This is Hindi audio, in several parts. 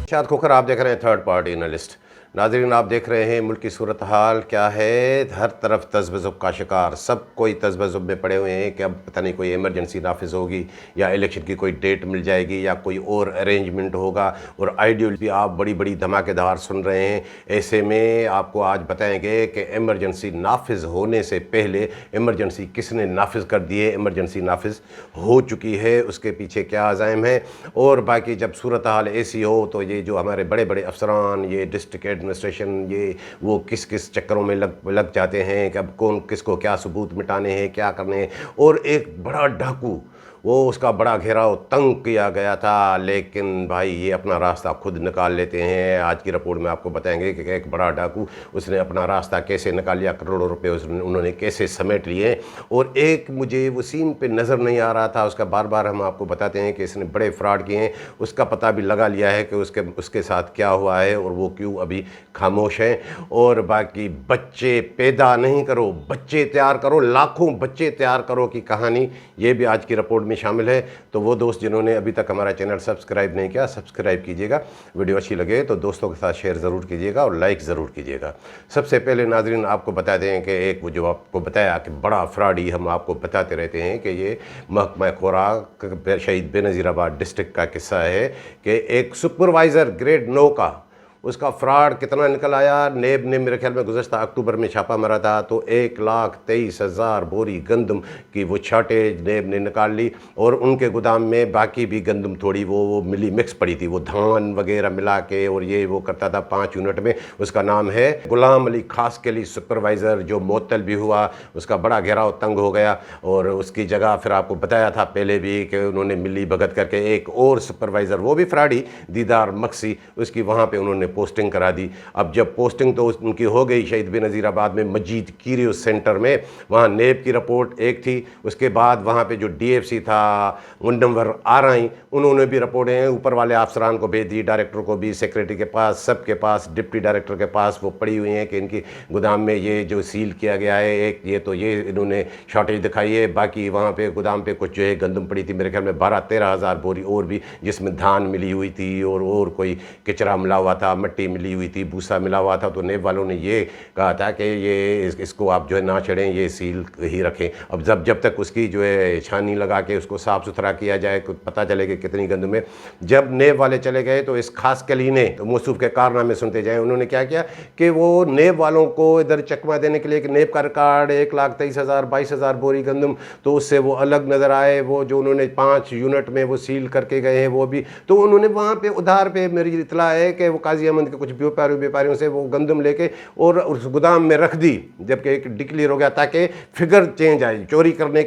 शाद खोखर, आप देख रहे हैं थर्ड पार्टी एनालिस्ट। नाज़रीन, आप देख रहे हैं मुल्क की सूरत हाल क्या है। हर तरफ तज़ब्ज़ुब का शिकार, सब कोई तज़ब्ज़ुब में पड़े हुए हैं कि अब पता नहीं कोई इमरजेंसी नाफिज होगी या इलेक्शन की कोई डेट मिल जाएगी या कोई और अरेंजमेंट होगा। और आइडियल भी आप बड़ी बड़ी धमाकेदार सुन रहे हैं। ऐसे में आपको आज बताएंगे कि इमरजेंसी नाफिज होने से पहले इमरजेंसी किसने नाफिज कर दी है, इमरजेंसी नाफिज हो चुकी है, उसके पीछे क्या अज़ाइम है। और बाकी जब सूरत हाल ऐसी हो तो ये जो हमारे बड़े बड़े अफसरान, ये डिस्ट्रिक्ट एडमिनिस्ट्रेशन, ये वो किस किस चक्करों में लग जाते हैं कि अब कौन किसको क्या सबूत मिटाने हैं, क्या करने हैं। और एक बड़ा डाकू, वो उसका बड़ा घेराव तंग किया गया था, लेकिन भाई ये अपना रास्ता खुद निकाल लेते हैं। आज की रिपोर्ट में आपको बताएंगे कि एक बड़ा डाकू, उसने अपना रास्ता कैसे निकाल लिया, करोड़ों रुपए उन्होंने कैसे समेट लिए। और एक मुझे वो सीन पे नज़र नहीं आ रहा था, उसका बार बार हम आपको बताते हैं कि इसने बड़े फ्रॉड किए हैं, उसका पता भी लगा लिया है कि उसके साथ क्या हुआ है और वो क्यों अभी खामोश हैं। और बाकी बच्चे पैदा नहीं करो, बच्चे तैयार करो, लाखों बच्चे तैयार करो की कहानी, ये भी आज की रिपोर्ट में शामिल है। तो वो दोस्त जिन्होंने अभी तक हमारा चैनल सब्सक्राइब नहीं किया, सब्सक्राइब कीजिएगा। वीडियो अच्छी लगे तो दोस्तों के साथ शेयर ज़रूर कीजिएगा और लाइक ज़रूर कीजिएगा। सबसे पहले नाज़रीन आपको बता दें कि एक वो जो आपको बताया कि बड़ा फ्रॉडी, हम आपको बताते रहते हैं कि ये महकमा खुराक शहीद बेनज़ीराबाद डिस्ट्रिक्ट का किस्सा है कि एक सुपरवाइज़र ग्रेड 9 का, उसका फ्रॉड कितना निकल आया। नेब ने मेरे ख्याल में गुज़श्ता अक्टूबर में छापा मारा था तो 1,23,000 बोरी गंदम की वो छाटेज नेब ने निकाल ली। और उनके गोदाम में बाकी भी गंदम थोड़ी वो मिली मिक्स पड़ी थी, वो धान वगैरह मिला के, और ये वो करता था 5 यूनिट में। उसका नाम है गुलाम अली खास के लिए सुपरवाइज़र, जो मुअत्तल भी हुआ, उसका बड़ा घेराव तंग हो गया। और उसकी जगह फिर आपको बताया था पहले भी कि उन्होंने मिली भगत करके एक और सुपरवाइज़र, वो भी फ्रॉडी, दीदार मक्सी, उसकी वहाँ पर उन्होंने पोस्टिंग करा दी। अब जब पोस्टिंग तो उनकी हो गई शहीद बेनज़ीराबाद में मजीद कीरियो सेंटर में, वहाँ नेब की रिपोर्ट एक थी, उसके बाद वहाँ पे जो डीएफसी था मुंडमवर आरआई, उन्होंने भी रिपोर्टें ऊपर वाले अफसरान को भेज दी, डायरेक्टर को भी, सेक्रेटरी के पास, सबके पास, डिप्टी डायरेक्टर के पास वो पड़ी हुई हैं कि इनकी गोदाम में ये जो सील किया गया है, एक ये तो ये इन्होंने शॉर्टेज दिखाई है। बाकी वहाँ पे गोदाम पे कुछ जो है गंदम पड़ी थी, मेरे ख्याल में 12-13 हज़ार बोरी और भी, जिसमें धान मिली हुई थी और कोई कचरा मिला हुआ था, मट्टी मिली हुई थी, भूसा मिला हुआ था। तो नेब वालों ने ये कहा था कि ये इसको आप जो है ना छेड़ें, ये सील ही रखें। अब जब तक उसकी जो है छानी लगा के उसको साफ़ सुथरा किया जाए, कुछ पता चले कि कितनी गंदम है। जब नेब वाले चले गए तो इस खास कली ने, तो मौसूफ के कारनामे सुनते जाएँ, उन्होंने क्या किया कि वो नेब वालों को इधर चकमा देने के लिए कि नेब का रिकॉर्ड 1,23,000 22,000 बोरी गंदम, तो उससे वो अलग नज़र आए। वो जो उन्होंने 5 यूनिट में वो सील करके गए हैं वो भी, तो उन्होंने वहाँ पे उधार पे, मेरी इतला है कि वो काजी अहमद के कुछ व्यापारियों से वो गंदम लेके और उस गोदाम में रख दी, जबकि एक डिक्लेयर हो गया ताकि फिगर चेंज आए। चोरी करने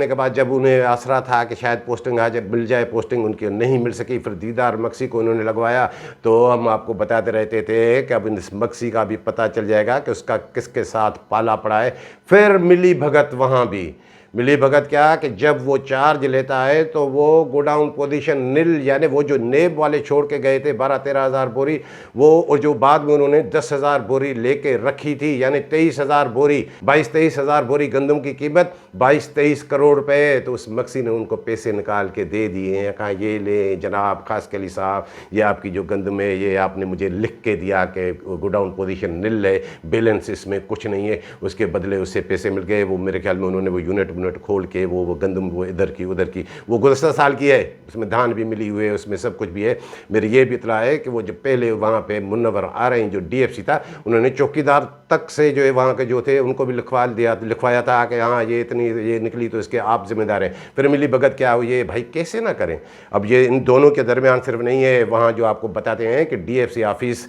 के बाद जब उन्हें आसरा था कि शायद पोस्टिंग आज मिल जाए, पोस्टिंग उनकी नहीं मिल सकी, फिर दीदार मक्सी को उन्होंने लगवाया। तो हम आपको बताते रहते थे कि अब इस मक्सी का भी पता चल जाएगा कि उसका किसके साथ पाला पड़ा है। फिर मिली भगत, वहाँ भी मिली भगत क्या कि जब वो चार्ज लेता है तो वो गोडाउन पोजीशन नील, यानी वो जो नेब वाले छोड़ के गए थे 12-13 हज़ार बोरी, वो और जो बाद में उन्होंने 10,000 बोरी लेके रखी थी, यानी 23,000 बोरी, 22-23 हज़ार बोरी गंदम की कीमत 22-23 करोड़ रुपए। तो उस मक्सी ने उनको पैसे निकाल के दे दिए हैं, कहा ये ले जनाब खास के लिए साहब, ये आपकी जो गंदम है ये आपने मुझे लिख के दिया कि गोडाउन पोजीशन नील है, बैलेंस इसमें कुछ नहीं है। उसके बदले उससे पैसे मिल गए। वो मेरे ख्याल में उन्होंने वो यूनिट खोल के वो गंदम वो इधर की उधर की, वो गुज़श्ता साल की है, उसमें धान भी मिली हुई है, उसमें सब कुछ भी है। मेरी ये भी इतला है कि वो जो पहले वहाँ पे मुन्नवर आ रहे हैं जो डीएफसी था, उन्होंने चौकीदार तक से जो है वहाँ के जो थे उनको भी लिखवाया था कि हाँ ये इतनी ये निकली तो इसके आप जिम्मेदार हैं। फिर मिली भगत क्या हुई, ये भाई कैसे ना करें। अब ये इन दोनों के दरमियान सिर्फ नहीं है, वहाँ जो आपको बताते हैं कि डीएफसी ऑफिस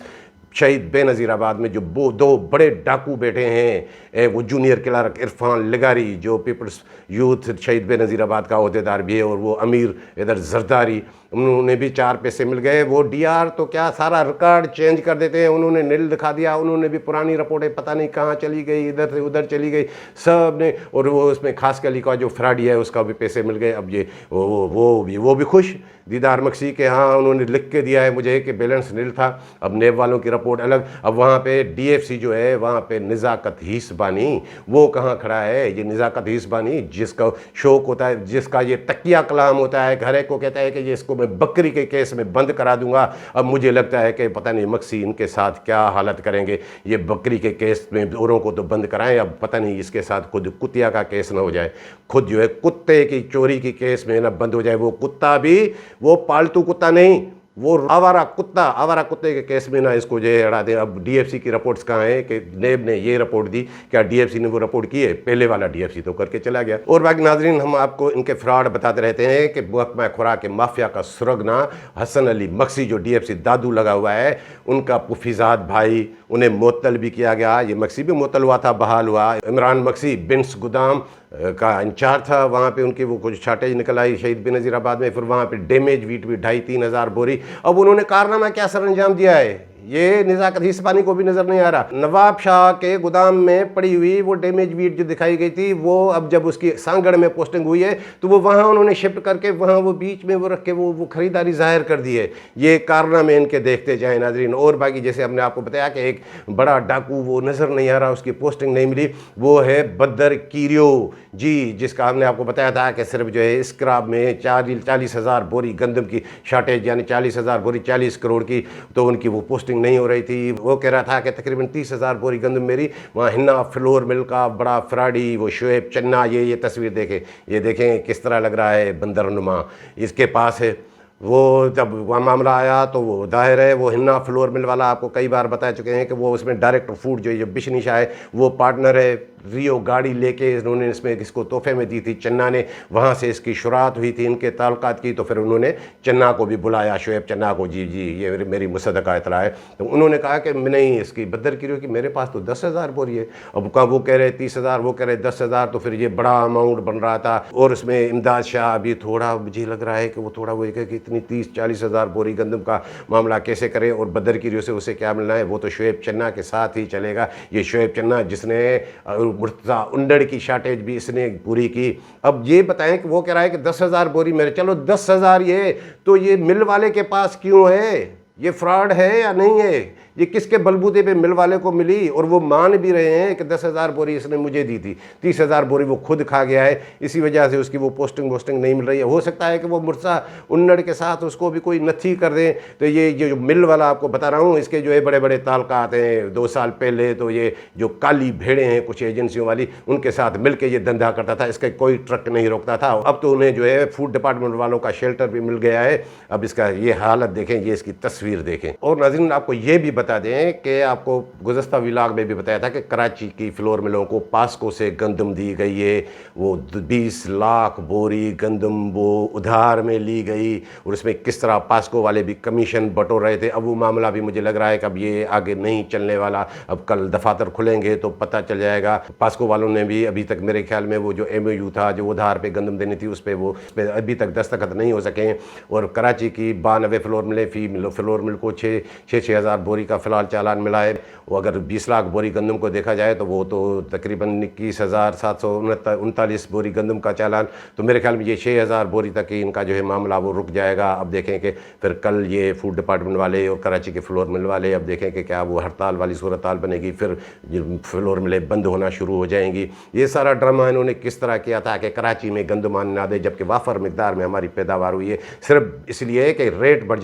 शहीद बेनज़ीराबाद में जो वो 2 बड़े डाकू बैठे हैं, वो जूनियर क्लर्क इरफान लिगारी जो पीपल्स यूथ शहीद बेनज़ीराबाद का अहदेदार भी है, और वो अमीर इधर जरदारी, उन्होंने भी 4 पैसे मिल गए। वो डीआर तो क्या सारा रिकॉर्ड चेंज कर देते हैं, उन्होंने नील दिखा दिया, उन्होंने भी पुरानी रिपोर्टें पता नहीं कहाँ चली गई, इधर से उधर चली गई सब ने। और वो उसमें खास कली का जो फ्रॉडी है उसका भी पैसे मिल गए। अब ये वो भी खुश, दीदार मक्सी के हाँ उन्होंने लिख के दिया है मुझे कि बैलेंस नील था। अब नेब वालों की रिपोर्ट अलग। अब वहाँ पे डीएफसी जो है वहाँ पे निज़ाकत हीसबानी वो कहाँ खड़ा है? ये निज़ाकत हीसबानी जिसका शौक होता है, जिसका ये तकिया कलाम होता है, घर को कहता है कि ये इसको मैं बकरी के केस में बंद करा दूंगा। अब मुझे लगता है कि पता नहीं मक्सी इनके साथ क्या हालत करेंगे। ये बकरी के केस में औरों को तो बंद कराएं, अब पता नहीं इसके साथ खुद कुतिया का केस ना हो जाए, खुद जो है कुत्ते की चोरी की केस में ना बंद हो जाए। वो कुत्ता भी वो पालतू कुत्ता नहीं, वो आवारा कुत्ते के केस में ना इसको जो है अड़ा दें। अब डीएफसी की रिपोर्ट्स कहाँ हैं कि नेब ने ये रिपोर्ट दी, क्या डीएफसी ने वो रिपोर्ट की है? पहले वाला डीएफसी तो करके चला गया। और बाकी नाजरीन, हम आपको इनके फ्रॉड बताते रहते हैं कि महकमा खुराक के माफिया का सुरगना हसन अली मक्सी जो डीएफसी दादू लगा हुआ है, उनका पुफिजाद भाई, उन्हें मुअत्तल भी किया गया। ये मक्सी भी मुअत्तल हुआ था, बहाल हुआ। इमरान मक्सी बिन्स गोदाम का इंचार्ज था, वहाँ पे उनकी वो कुछ शार्टेज निकल आई शहीद बेनज़ीराबाद में। फिर वहाँ पे डैमेज वीट भी 2,500-3 हज़ार बोरी। अब उन्होंने कारनामा क्या सर अंजाम दिया है, ये निज़ाकत हीसबानी को भी नज़र नहीं आ रहा। नवाब शाह के गोदाम में पड़ी हुई वो डैमेज वीट जो दिखाई गई थी, वो अब जब उसकी सांगड़ में पोस्टिंग हुई है तो वो वहाँ उन्होंने शिफ्ट करके वहाँ वो बीच में वो रख के वो खरीदारी जाहिर कर दी है। ये कारनामे इनके देखते जाएँ नाजरीन। और बाकी जैसे हमने आपको बताया कि एक बड़ा डाकू वो नज़र नहीं आ रहा, उसकी पोस्टिंग नहीं मिली, वो है बदर कीरियो जी, जिसका हमने आपको बताया था कि सिर्फ जो है स्क्रैप में 40 हज़ार बोरी गंदम की शार्टेज, यानी 40 हज़ार बोरी 40 करोड़ की, तो उनकी वो पोस्टिंग नहीं हो रही थी। वो कह रहा था कि तकरीबन 30 हज़ार बोरी गंदम मेरी वहाँ हिन्ना फ्लोर मिल का बड़ा फ्राडी वो शुएब चन्ना, ये तस्वीर देखें, ये देखें किस तरह लग रहा है बंदरनुमा इसके पास है। वो जब वहाँ मामला आया तो वो जाहिर है वो हिन्ना फ्लोर मिल वाला आपको कई बार बता चुके हैं कि वो उसमें डायरेक्टर फूड जो बिशनिशा है वो पार्टनर है। रियो गाड़ी लेके इन्होंने इसमें इसको तोहफे में दी थी चन्ना ने, वहाँ से इसकी शुरुआत हुई थी इनके ताल्लुकात की। तो फिर उन्होंने चन्ना को भी बुलाया, शुएब चन्ना को, जी ये मेरी मुसद्दका इतला है। तो उन्होंने कहा कि नहीं, इसकी बदर की कि मेरे पास तो 10 हज़ार बोरी है। अब वो कह रहे 30 हज़ार, वो कह रहे 10 हज़ार, तो फिर ये बड़ा अमाउंट बन रहा था। और उसमें इमदाद शाह अभी थोड़ा मुझे लग रहा है कि वो थोड़ा वो कि इतनी 30-40 हज़ार बोरी गंदम का मामला कैसे करें, और बदर की से उसे क्या मिलना है, वो तो शुएब चन्ना के साथ ही चलेगा। ये शुएब चन्ना जिसने मुर्तज़ा उंडड़ की शार्टेज भी इसने पूरी की। अब ये बताएं कि वो कह रहा है कि 10 हज़ार बोरी मेरे, चलो 10 हज़ार ये तो ये मिल वाले के पास क्यों है? ये फ्रॉड है या नहीं है? ये किसके बलबूते पे मिल वाले को मिली? और वो मान भी रहे हैं कि 10 हज़ार बोरी इसने मुझे दी थी, 30 हज़ार बोरी वो खुद खा गया है, इसी वजह से उसकी वो पोस्टिंग नहीं मिल रही है। हो सकता है कि वो मुर्तज़ा उन्नड़ के साथ उसको भी कोई नथी कर दें। तो ये जो मिल वाला आपको बता रहा हूँ, इसके जो है बड़े बड़े ताल्लुकात हैं। 2 साल पहले तो ये जो काली भेड़ें हैं कुछ एजेंसियों वाली, उनके साथ मिल के ये धंधा करता था, इसका कोई ट्रक नहीं रोकता था। अब तो उन्हें जो है फूड डिपार्टमेंट वालों का शेल्टर भी मिल गया है। अब इसका ये हालत देखें, ये इसकी तस्वीर देखें। और नाज़रीन आपको ये भी बता दें कि आपको गुज़श्ता व्लॉग में भी बताया था कि कराची की फ्लोर मिलों को पास्को से गंदम दी गई है। वो 20 लाख बोरी गंदम वो उधार में ली गई, और उसमें किस तरह पास्को वाले भी कमीशन बटोर रहे थे। अब वो मामला भी मुझे लग रहा है कि अब ये आगे नहीं चलने वाला। अब कल दफातर खुलेंगे तो पता चल जाएगा। पास्को वालों ने भी अभी तक मेरे ख्याल में वो जो MOU था जो उधार पे गंदम देनी थी, उस पर वो अभी तक दस्तखत नहीं हो सके। और कराची की 92 फ्लोर मिले, फ्लोर मिल को 6 हज़ार बोरी का फ़िलहाल चालान मिला है। वो अगर 20 लाख बोरी गंदम को देखा जाए तो वो तो तकरीबन 21,739 बोरी गंदम का चालान। तो मेरे ख्याल में ये 6 हज़ार बोरी तक ही इनका जो है मामला वो रुक जाएगा। अब देखें कि फिर कल ये फूड डिपार्टमेंट वाले और कराची के फ्लोर मिल वाले अब देखें कि क्या वो हड़ताल वाली सूरत हाल बनेगी, फिर फ्लोर मिलें बंद होना शुरू हो जाएंगी। ये सारा ड्रामा इन्होंने किस तरह किया था कि कराची में गंदम आने ना दे, जबकि वाफर मिकदार में हमारी पैदावार हुई है, सिर्फ इसलिए कि रेट बढ़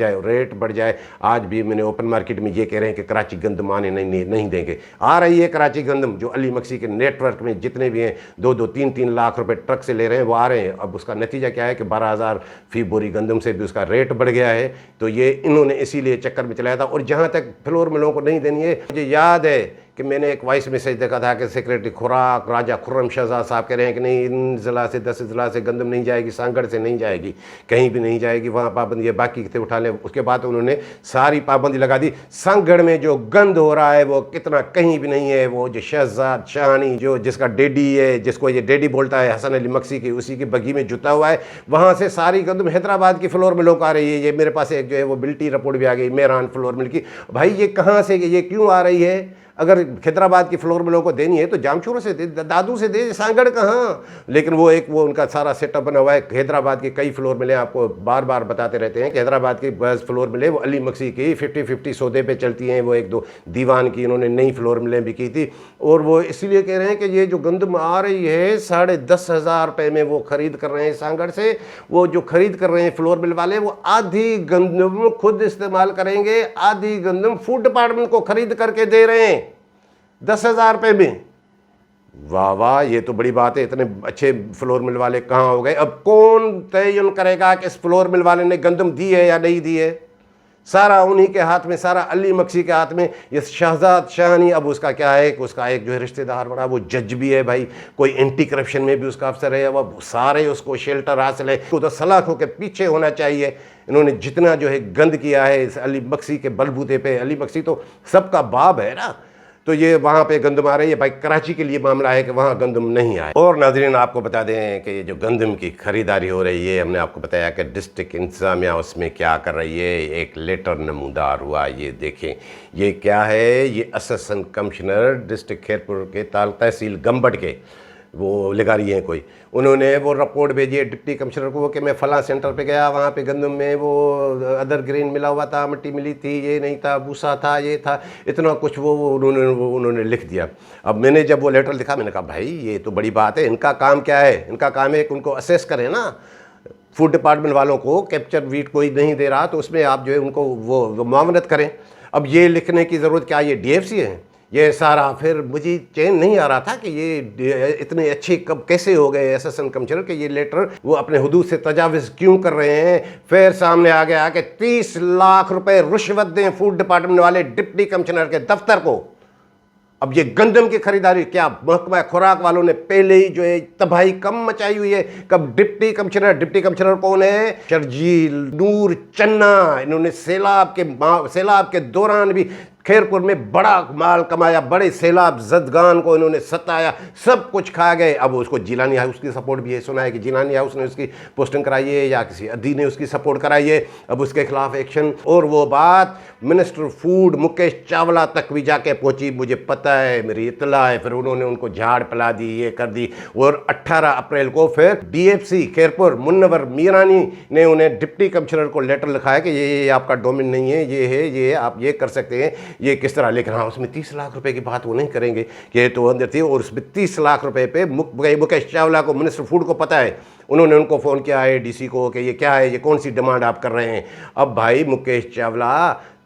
जाए। आज भी मैंने ओपन मार्केट में ये कह रहे हैं कि कराची गंदम आने नहीं देंगे। आ रही है कराची गंदम, जो अली मक्सी के नेटवर्क में जितने भी हैं 2-2, 3-3 लाख रुपए ट्रक से ले रहे हैं, वो आ रहे हैं। अब उसका नतीजा क्या है कि 12,000 फी बोरी गंदम से भी उसका रेट बढ़ गया है। तो ये इन्होंने इसीलिए चक्कर में चलाया था। और जहाँ तक फ्लोर मिलों को नहीं देनी है, मुझे याद है कि मैंने एक वॉइस मैसेज देखा था कि सेक्रेटरी खुराक राजा खुर्रम शहजाद साहब कह रहे हैं कि नहीं, इन ज़िला से 10 ज़िला से गंदम नहीं जाएगी, सांगड़ से नहीं जाएगी, कहीं भी नहीं जाएगी, वहाँ पाबंदी है, बाकी कितने उठा लें। उसके बाद उन्होंने सारी पाबंदी लगा दी। सांगड़ में जो गंद हो रहा है वो कितना कहीं भी नहीं है। वो जो शहजाद शाहानी जो जिसका डैडी है, जिसको ये डैडी बोलता है हसन अली मक्सी की, उसी की बगी में जुता हुआ है, वहाँ से सारी गंदम हैदराबाद की फ्लोर मिलों को आ रही है। ये मेरे पास एक जो है वो बिल्टी रिपोर्ट भी आ गई मेहरान फ्लोर मिल की। भाई ये कहाँ से, ये क्यों आ रही है? अगर खैदराबाद की फ्लोर मिलों को देनी है तो जामशोरों से दे, दादू से दे, सांगड़ कहाँ। लेकिन वो उनका सारा सेटअप बना हुआ है। हैदराबाद की कई फ्लोर मिलें आपको बार बार बताते रहते हैं कि हैदराबाद की बस फ्लोर मिले वो अली मक्सी की 50-50 सौदे पे चलती हैं। वो एक दो दीवान की इन्होंने नई फ्लोर मिलें भी की थी, और वो इसलिए कह रहे हैं कि ये जो गंदम आ रही है 10,500 रुपये में वो खरीद कर रहे हैं सांगड़ से। वो जो खरीद कर रहे हैं फ्लोर मिल वाले, वो आधी गंदम खुद इस्तेमाल करेंगे, आधी गंदम फूड डिपार्टमेंट को खरीद करके दे रहे हैं 10,000 रुपये में। वाह वाह, ये तो बड़ी बात है। इतने अच्छे फ्लोर मिल वाले कहाँ हो गए? अब कौन तयन करेगा कि इस फ्लोर मिल वाले ने गंदम दी है या नहीं दी है? सारा उन्हीं के हाथ में, सारा अली मक्सी के हाथ में। ये शहजाद शाहनी, अब उसका क्या है कि उसका एक जो है रिश्तेदार बड़ा, वो जज भी है भाई, कोई एंटी करप्शन में भी उसका अफसर है। अब सारे उसको शेल्टर हासिल है, तो सलाखों के पीछे होना चाहिए। इन्होंने जितना जो है गंद किया है इस अली मक्सी के बलबूते पे, अली मक्सी तो सबका बाप है ना, तो ये वहाँ पे गंदम आ रही है भाई। कराची के लिए मामला है कि वहाँ गंदम नहीं आए। और नाज़रीन आपको बता दें कि ये जो गंदम की ख़रीदारी हो रही है, हमने आपको बताया कि डिस्ट्रिक्ट इंतज़ामिया उसमें क्या कर रही है। एक लेटर नमूदार हुआ, ये देखें ये क्या है। ये असिस्टेंट कमिश्नर डिस्ट्रिक्ट खैरपुर के तहसील गंबट के वो लगा रही हैं कोई, उन्होंने वो रिपोर्ट भेजी है डिप्टी कमिश्नर को कि मैं फ़लाँ सेंटर पे गया, वहाँ पे गंदम में वो अदर ग्रेन मिला हुआ था, मिट्टी मिली थी, ये नहीं था, भूसा था, ये था, इतना कुछ वो उन्होंने लिख दिया। अब मैंने जब वो लेटर लिखा, मैंने कहा भाई ये तो बड़ी बात है। इनका काम क्या है? इनका काम है कि उनको असेस करें ना, फूड डिपार्टमेंट वालों को कैप्चर वीट कोई नहीं दे रहा तो उसमें आप जो है उनको वो मुआवनत करें। अब ये लिखने की ज़रूरत क्या, ये DFC है ये सारा? फिर मुझे चैन नहीं आ रहा था कि ये इतने अच्छे कब कैसे हो गए असिस्टेंट कमिश्नर के ये लेटर वो अपने हुदूद से तजाविज़ क्यों कर रहे हैं। फिर सामने आ गया कि 30 लाख रुपए रिश्वत दें फूड डिपार्टमेंट वाले डिप्टी कमिश्नर के दफ्तर को। अब ये गंदम की खरीदारी, क्या महकमा खुराक वालों ने पहले ही जो है तबाही कम मचाई हुई है? कब डिप्टी कमिश्नर कौन है? शर्जील नूर चन्ना। इन्होंने सैलाब के दौरान भी खैरपुर में बड़ा माल कमाया, बड़े सैलाब जदगान को इन्होंने सताया, सब कुछ खा गए। अब उसको जिलानी हाउस की सपोर्ट भी है, सुना है कि जिलानी हाउस ने उसकी पोस्टिंग कराई है या किसी अदी ने उसकी सपोर्ट कराई है। अब उसके खिलाफ एक्शन। और वो बात मिनिस्टर फूड मुकेश चावला तक भी जाके पहुंची, मुझे पता है, मेरी इतला है। फिर उन्होंने उनको झाड़ पिला दी, ये कर दी। और 18 अप्रैल को फिर DFC खैरपुर मुन्नवर मीरानी ने उन्हें डिप्टी कमिश्नर को लेटर लिखा है कि ये आपका डोमेन नहीं है, ये है, ये आप ये कर सकते हैं, ये किस तरह। लेकिन हाँ, उसमें 30 लाख रुपए की बात वो नहीं करेंगे कि ये तो अंदर थी। और उसमें 30 लाख रुपए पे मुकेश चावला को, मिनिस्टर फूड को पता है, उन्होंने उनको फ़ोन किया है DC को कि ये क्या है, ये कौन सी डिमांड आप कर रहे हैं। अब भाई मुकेश चावला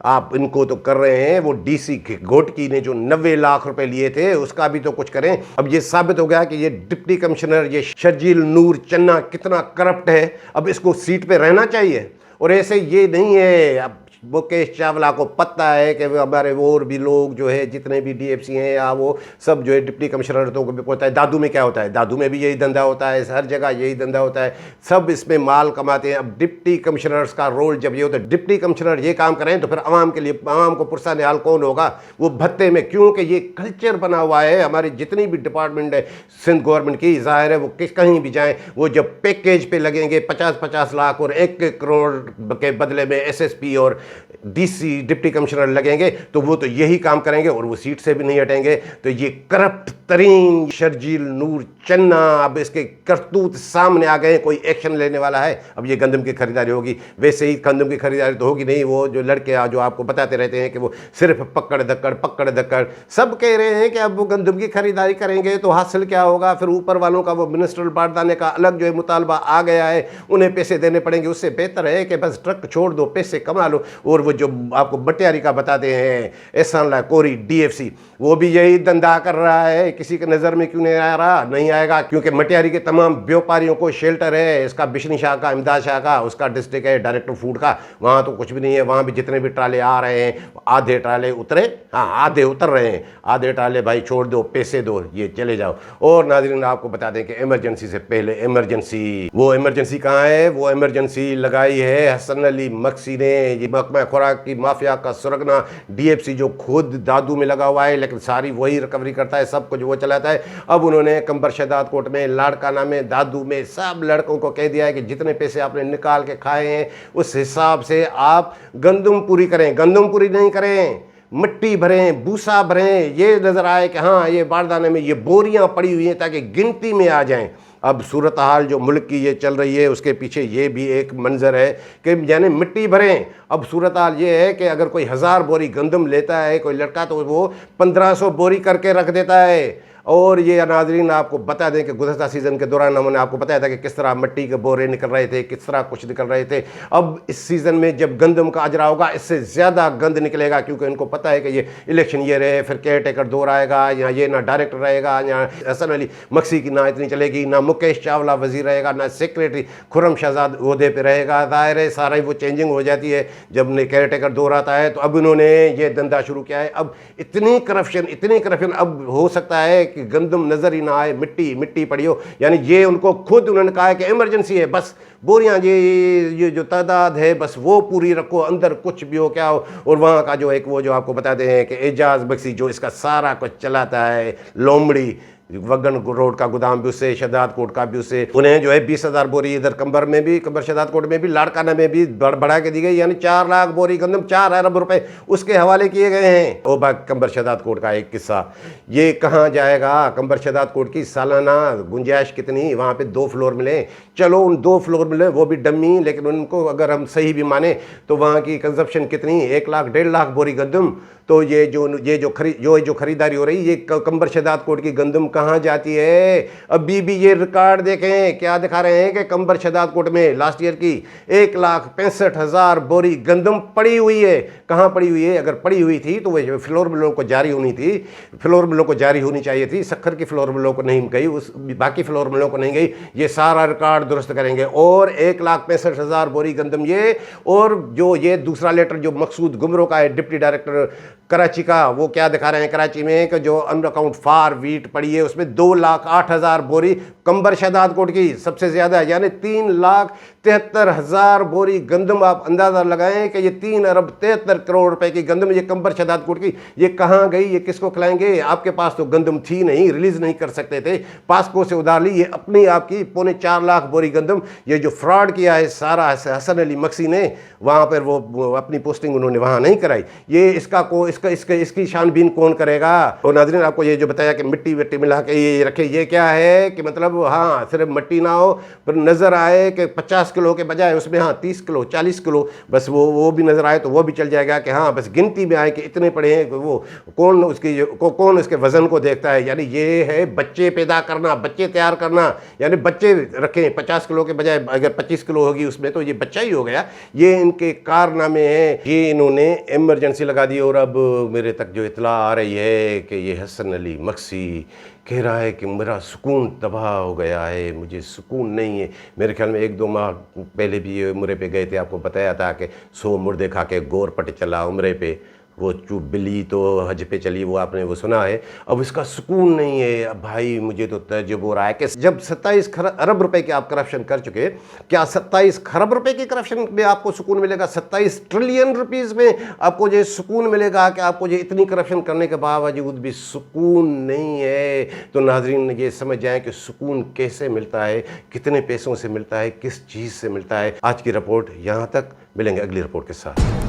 आप इनको तो कर रहे हैं, वो DC घोटकी ने जो 90 लाख रुपए लिए थे उसका भी तो कुछ करें। अब ये साबित हो गया कि ये डिप्टी कमिश्नर ये शर्जील नूर चन्ना कितना करप्ट है। अब इसको सीट पे रहना चाहिए। और ऐसे ये नहीं है, अब मुकेश चावला को पता है कि हमारे और भी लोग जो है जितने भी DFC हैं या वो सब जो है डिप्टी कमिश्नर को भी पता है। दादू में क्या होता है, दादू में भी यही धंधा होता है, हर जगह यही धंधा होता है, सब इसमें माल कमाते हैं। अब डिप्टी कमिश्नर्स का रोल जब ये होता है, डिप्टी कमिश्नर ये काम करें तो फिर आवाम के लिए, आवाम को पुरसा हाल कौन होगा? वो भत्ते में। क्योंकि ये कल्चर बना हुआ है हमारी जितनी भी डिपार्टमेंट है सिंध गवर्नमेंट की, जाहिर है वो कहीं भी जाएँ, वो जब पैकेज पे लगेंगे 50-50 लाख और 1 करोड़ के बदले में SSP और DC डिप्टी कमिश्नर लगेंगे तो वो तो यही काम करेंगे और वो सीट से भी नहीं हटेंगे। तो ये करप्ट तरीन शर्जील नूर चन्ना, अब इसके करतूत सामने आ गए, कोई एक्शन लेने वाला है। अब ये गंदम की खरीदारी होगी, वैसे ही गंदम की खरीदारी तो होगी नहीं। वो जो लड़के जो आपको बताते रहते हैं कि वो सिर्फ पकड़ धक्कड़ सब कह रहे हैं कि अब वो गंदम की खरीदारी करेंगे तो हासिल क्या होगा? फिर ऊपर वालों का वो मिनिस्ट्रल बारदाने का अलग जो है मुतालबा आ गया है, उन्हें पैसे देने पड़ेंगे। उससे बेहतर है कि बस ट्रक छोड़ दो, पैसे कमा लो। और वो जो आपको बटियारी का बताते हैं एहसान कोरी DFC, वो भी यही धंधा कर रहा है। किसी के नज़र में क्यों नहीं आ रहा? नहीं आएगा, क्योंकि मटियारी के तमाम व्यापारियों को शेल्टर है। इसका बिशनी शाह का, इमदाद शाह का, उसका डिस्ट्रिक्ट है डायरेक्टर फूड का, वहाँ तो कुछ भी नहीं है। वहाँ भी जितने भी ट्राले आ रहे हैं, आधे ट्राले उतरे, हाँ आधे उतर रहे हैं, आधे ट्राले भाई छोड़ दो, पैसे दो, ये चले जाओ। और नाज़रीन आपको बता दें कि इमरजेंसी से पहले इमरजेंसी, वो इमरजेंसी कहाँ है? वो इमरजेंसी लगाई है हसन अली मक्सी ने। ये महकमा खुराक की माफिया का सुरगना DFC जो खुद दादू में लगा हुआ है, लेकिन सारी वही रिकवरी करता है, सब कुछ वो चलाता है। अब उन्होंने कंबर शहदाद कोर्ट में, लाड़काना में, दादू में सब लड़कों को कह दिया है कि जितने पैसे आपने निकाल के खाए हैं उस हिसाब से आप गंदम पूरी करें। गंदम पूरी नहीं करें, मिट्टी भरें, भूसा भरें, ये नज़र आए कि हाँ ये बारदाने में ये बोरियां पड़ी हुई हैं ताकि गिनती में आ जाएं। अब सूरत हाल जो मुल्क की ये चल रही है उसके पीछे ये भी एक मंजर है कि यानी मिट्टी भरें। अब सूरत हाल ये है कि अगर कोई 1000 बोरी गंदम लेता है कोई लड़का तो वो 1500 बोरी करके रख देता है। और ये नाज़रीन आपको बता दें कि गुज़श्ता सीज़न के दौरान हमने आपको बताया था कि किस तरह मिट्टी के बोरे निकल रहे थे, किस तरह कुछ निकल रहे थे। अब इस सीज़न में जब गंदम का अजरा होगा इससे ज़्यादा गंद निकलेगा, क्योंकि इनको पता है कि ये इलेक्शन ईयर है, फिर केयर टेकर दौर आएगा, या ये ना डायरेक्टर रहेगा, या हसन अली मक्सी की ना इतनी चलेगी, ना मुकेश चावला वज़ीर रहेगा, ना सेक्रेटरी खुर्रम शहजाद ओहदे पर रहेगा। ज़ाहिर है सारा ही वो चेंजिंग हो जाती है जब केयर टेकर दौर आता है। तो अब इन्होंने ये धंधा शुरू किया है। अब इतनी करप्शन अब हो सकता है कि गंदम नजर ही ना आए, मिट्टी मिट्टी पड़ी हो। यानी ये उनको खुद उन्होंने कहा है कि इमरजेंसी है, बस बोरियां ये जो तादाद है बस वो पूरी रखो, अंदर कुछ भी हो क्या हो। और वहाँ का जो एक वो जो आपको बताते हैं कि एजाज बख्शी जो इसका सारा कुछ चलाता है, लोमड़ी वगन रोड का गोदाम भी उससे, शहजाद कोट का भी उससे, उन्हें जो है 20,000 बोरी इधर कंबर शहजाद कोट में भी, लाड़काना में भी बढ़ा के दी गई। यानी 4 लाख बोरी गंदम, 4 अरब रुपए उसके हवाले किए गए हैं। ओ बाग कंबर शहजाद कोट का एक किस्सा, ये कहाँ जाएगा? कंबर शहजाद कोट की सालाना गुंजाइश कितनी? वहाँ पे 2 फ्लोर मिले, चलो उन 2 फ्लोर मिले वो भी डम्मी, लेकिन उनको अगर हम सही भी माने तो वहाँ की कंजप्शन कितनी? 1 लाख 1.5 लाख बोरी गंदम। तो ये जो खरीदारी हो रही है ये कंबर शहजाद कोट की गंदम कहाँ जाती है? अभी भी ये रिकॉर्ड देखें क्या दिखा रहे हैं कि कंबर शहजाद कोट में लास्ट ईयर की 1,65,000 बोरी गंदम पड़ी हुई है। कहाँ पड़ी हुई है? अगर पड़ी हुई थी तो वह फ्लोर मिलों को जारी होनी थी, फ्लोर मिलों को जारी होनी चाहिए थी। सक्खर की फ्लोर मिलों को नहीं गई, उस बाकी फ्लोर मिलों को नहीं गई। ये सारा रिकॉर्ड दुरुस्त करेंगे। और 1,65,000 बोरी गंदम ये, और जो ये दूसरा लेटर जो मकसूद गुमरो का है डिप्टी डायरेक्टर कराची का, वो क्या दिखा रहे हैं कराची में कि जो अनअकाउंट फार वीट पड़ी है उसमें 2,08,000 बोरी कंबर शहजाद कोट की सबसे ज्यादा, यानी 3,73,000 बोरी गंदम। आप अंदाजा लगाएं कि ये 3 अरब 73 करोड़ रुपए की गंदम ये कंबर शहजाद कोट की, ये कहाँ गई? ये किसको खिलाएंगे? आपके पास तो गंदम थी नहीं, रिलीज नहीं कर सकते थे, पासको से उधार ली। ये अपनी आपकी 4.25 लाख बोरी गंदम, ये जो फ्रॉड किया है सारा हसन अली मक्सी ने, वहां पर वो अपनी पोस्टिंग उन्होंने वहां नहीं कराई। ये इसकी छानबीन कौन करेगा? और नाज़रीन आपको ये जो बताया कि मिट्टी विट्टी मिला के ये रखे, ये क्या है कि मतलब हाँ सिर्फ मिट्टी ना हो पर नज़र आए कि 50 किलो के बजाय उसमें हाँ 30 किलो 40 किलो बस वो भी नज़र आए तो वो भी चल जाएगा कि हाँ बस गिनती में आए कि इतने पड़े हैं। वो कौन उसके वज़न को देखता है? यानी ये है बच्चे पैदा करना, बच्चे तैयार करना। यानी बच्चे रखें 50 किलो के बजाय अगर 25 किलो होगी उसमें तो ये बच्चा ही हो गया। ये इनके कारनामे हैं, ये इन्होंने इमरजेंसी लगा दी। और अब मेरे तक जो इतला आ रही है कि ये हसन अली मक्सी कह रहा है कि मेरा सुकून तबाह हो गया है, मुझे सुकून नहीं है। मेरे ख्याल में 1-2 माह पहले भी ये उम्रे पे गए थे, आपको बताया था कि 100 मुर्दे खा के गोर पट चला उम्रे पे। वो चुप बिल्ली तो हज पे चली, वो आपने वो सुना है। अब इसका सुकून नहीं है। अब भाई मुझे तो तजुब हो रहा है कि जब 27 अरब रुपए के आप करप्शन कर चुके, क्या 27 खरब रुपए के करप्शन में आपको सुकून मिलेगा? 27 ट्रिलियन रुपीस में आपको जो सुकून मिलेगा कि आपको जो इतनी करप्शन करने के बावजूद भी सुकून नहीं है? तो नाजरीन ये समझ जाएं कि सुकून कैसे मिलता है, कितने पैसों से मिलता है, किस चीज़ से मिलता है। आज की रिपोर्ट यहाँ तक, मिलेंगे अगली रिपोर्ट के साथ।